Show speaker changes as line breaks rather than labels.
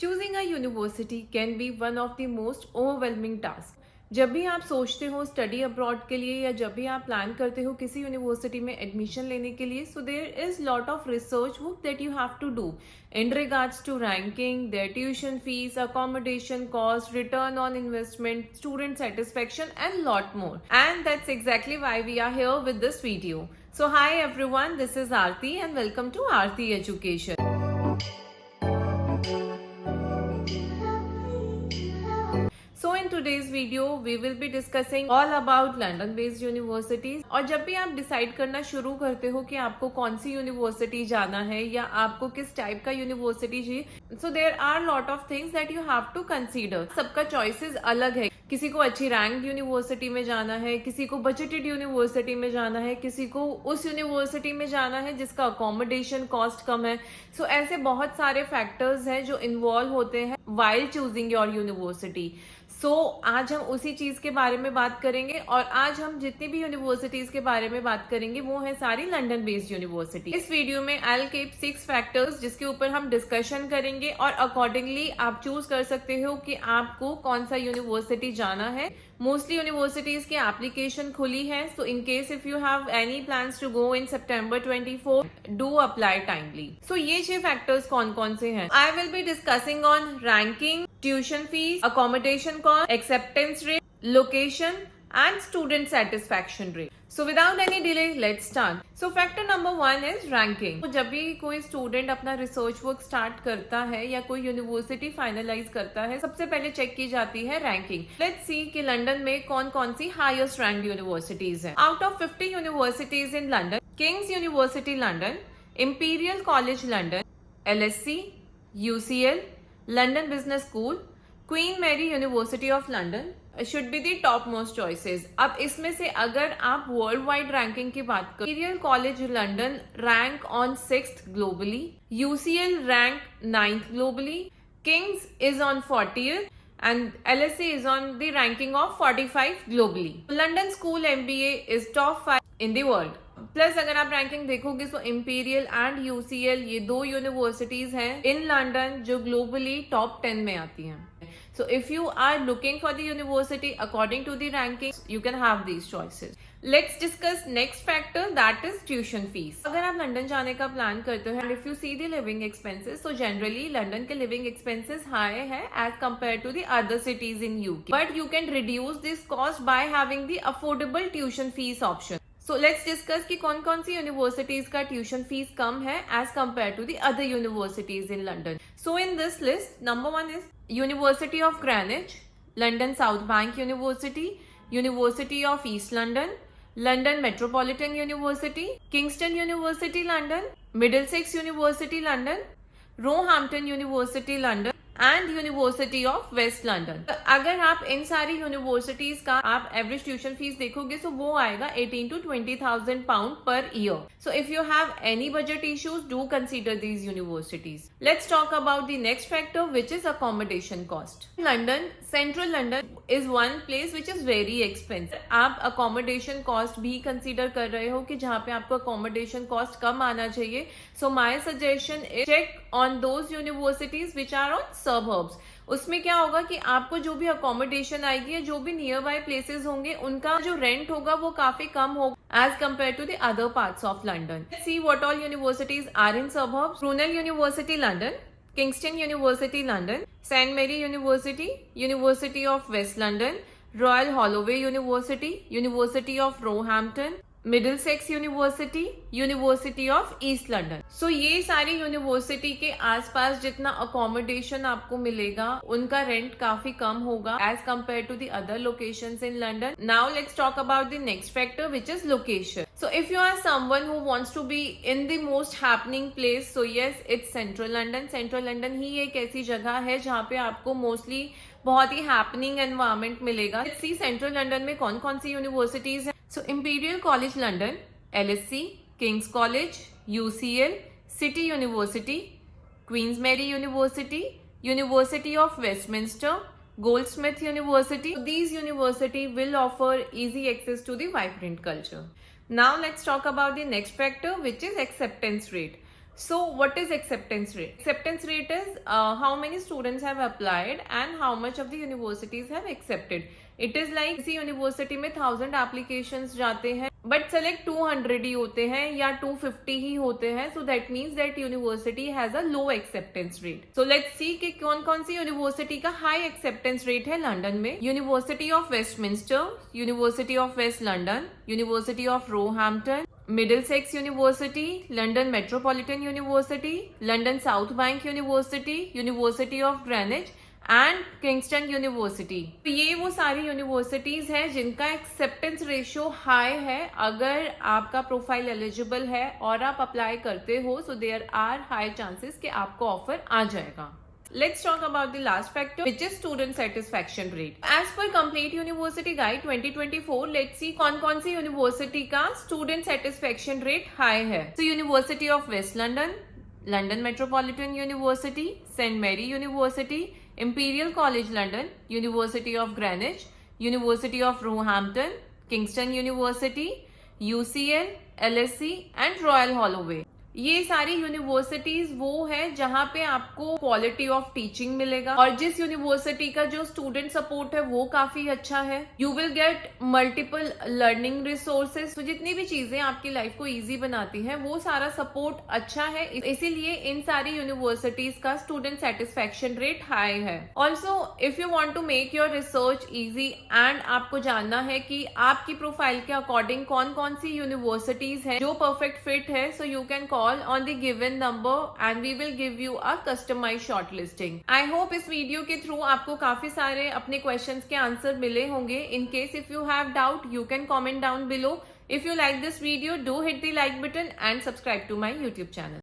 Choosing a university can be one of the most overwhelming tasks. जब भी आप सोचते हो स्टडी अब्रॉड के लिए या जब भी आप प्लान करते हो किसी यूनिवर्सिटी में एडमिशन लेने के लिए, so there is lot of research work that you have to do in regards to ranking, their tuition fees, accommodation cost, return on investment, student satisfaction and lot more. And that's exactly why we are here with this video. So hi everyone, this is Aarti and welcome to Aarti Education. So in today's video we will be discussing all about London based universities. और जब भी आप decide करना शुरू करते हो कि आपको कौन सी यूनिवर्सिटी जाना है या आपको किस टाइप का यूनिवर्सिटी चाहिए, so there are lot of things that you have to consider. सबका चॉइसेस अलग है. किसी को अच्छी रैंक यूनिवर्सिटी में जाना है, किसी को बजटेड यूनिवर्सिटी में जाना है, किसी को उस यूनिवर्सिटी में जाना है जिसका अकोमोडेशन कॉस्ट कम है. सो ऐसे बहुत सारे फैक्टर्स हैं जो इन्वॉल्व होते हैं वाइल चूजिंग योर यूनिवर्सिटी. आज हम उसी चीज के बारे में बात करेंगे और आज हम जितनी भी यूनिवर्सिटीज के बारे में बात करेंगे वो है सारी लंदन बेस्ड यूनिवर्सिटी. इस वीडियो में आई विल कीप 6 फैक्टर्स जिसके ऊपर हम डिस्कशन करेंगे और अकॉर्डिंगली आप चूज कर सकते हो कि आपको कौन सा यूनिवर्सिटी जाना है. मोस्टली यूनिवर्सिटीज की एप्लीकेशन खुली है, so in case if you have any plans to go in September 24 do apply timely. So ये 6 फैक्टर्स कौन कौन से हैं. I will be discussing on ranking, tuition fees, accommodation cost, acceptance rate, location and student satisfaction rate. So without any delay, let's start. So factor number 1 is ranking. तो जब भी कोई student अपना रिसर्च वर्क स्टार्ट करता है या कोई university finalise करता है, सबसे पहले चेक की जाती है रैंकिंग. लेट्स सी कि लंदन में कौन कौन सी हाईएस्ट रैंक यूनिवर्सिटीज हैं. Out of 50 universities in London, Kings university London, imperial college London, LSE, UCL, London Business School, Queen Mary University of London should be the top most choices. अब इसमें से अगर आप world wide ranking की बात करें, imperial college London rank on 6th globally, UCL rank 9th globally, King's is on 40th and LSE is on the ranking of 45 globally. London School MBA is top 5 in the world. Plus अगर आप ranking देखोगे तो imperial and UCL ये 2 universities हैं in London जो globally top 10 में आती हैं. So if you are looking for the university according to the ranking you can have these choices. Let's discuss next factor that is tuition fees. अगर आप लंदन जाने का प्लान करते हो and if you see the living expenses, तो generally London के living expenses high है as compared to the other cities in UK, but you can reduce this cost by having the affordable tuition fees option. So let's discuss कि कौन कौन सी universities का tuition fees कम है as compared to the other universities in London. So in this list number 1 is University of Greenwich, London South Bank University, University of East London, London Metropolitan University, Kingston University London, Middlesex University London, Roehampton University London and University of West London. अगर आप इन सारी universities का आप average tuition fees देखोगे तो वो आएगा 18 to 20,000 pound per year. So if you have any budget issues do consider these universities. Let's talk about the next factor which is accommodation cost. London, central London is one place which is very expensive. आप accommodation cost भी consider कर रहे हो कि जहाँ पे आपको accommodation cost कम आना चाहिए. So my suggestion is check on those universities which are on suburbs. उसमें क्या होगा कि आपको जो भी अकोमोडेशन आएगी या जो भी नियर बाय प्लेसेस होंगे उनका जो रेंट होगा वो काफी कम होगा as compared to the other parts of London. See what all universities are in suburbs. Brunel University London, Kingston University London, Saint Mary University, University of West London, Royal Holloway University, University of Roehampton, Middlesex University, University of East London. So ये सारी university के आसपास जितना accommodation आपको मिलेगा उनका rent काफी कम होगा as compared to the other locations in London. Now let's talk about the next factor which is location. So if you are someone who wants to be in the most happening place, so yes it's central London. Central London ही एक ऐसी जगह है जहाँ पे आपको mostly बहुत ही happening environment मिलेगा. सी सेंट्रल लंदन में कौन कौन सी यूनिवर्सिटीज है. So Imperial College London, LSE, King's College, UCL, City University, Queen Mary University, University of Westminster, Goldsmith University. These universities will offer easy access to the vibrant culture. Now let's talk about the next factor which is acceptance rate. So what is acceptance rate? Acceptance rate is how many students have applied and how much of the universities have accepted. It is like किसी university में 1000 applications जाते हैं but select 200 ही होते हैं या 250 ही होते हैं. So that means that university has a low acceptance rate. So let's see कि कौन कौन सी यूनिवर्सिटी का हाई एक्सेप्टेंस रेट है लंदन में. University of Westminster, University of West London, University of Roehampton, Middlesex University, London Metropolitan University, London South Bank University, University of Greenwich and Kingston university. ये वो सारी यूनिवर्सिटीज हैं जिनका acceptance ratio high है. अगर आपका प्रोफाइल एलिजिबल है और आप अप्लाई करते हो so there are high chances कि आपको ऑफर आ जाएगा. Let's talk about the last factor, which is student satisfaction rate. As per Complete University Guide 2024, let's see कौन सी यूनिवर्सिटी का student satisfaction rate high है. So University of West London, London Metropolitan University, St Mary University, Imperial College London, University of Greenwich, University of Roehampton, Kingston University, UCL, LSE and Royal Holloway. ये सारी universities वो है जहां पे आपको quality of teaching मिलेगा और जिस यूनिवर्सिटी का जो स्टूडेंट सपोर्ट है वो काफी अच्छा है. You will get multiple learning resources. तो जितनी भी चीजें आपकी लाइफ को इजी बनाती हैं वो सारा सपोर्ट अच्छा है. इसीलिए इन सारी यूनिवर्सिटीज का स्टूडेंट सेटिस्फेक्शन रेट हाई है. Also if you want to make your research easy and आपको जानना है कि आपकी प्रोफाइल के अकॉर्डिंग कौन कौन सी यूनिवर्सिटीज है जो परफेक्ट फिट है, so you can call on the given number and we will give you a customized shortlisting. I hope इस वीडियो के थ्रू आपको काफी सारे अपने क्वेश्चंस के आंसर मिले होंगे. In case if you have doubt, you can comment down below. If you like this video, do hit the like button and subscribe to my YouTube channel.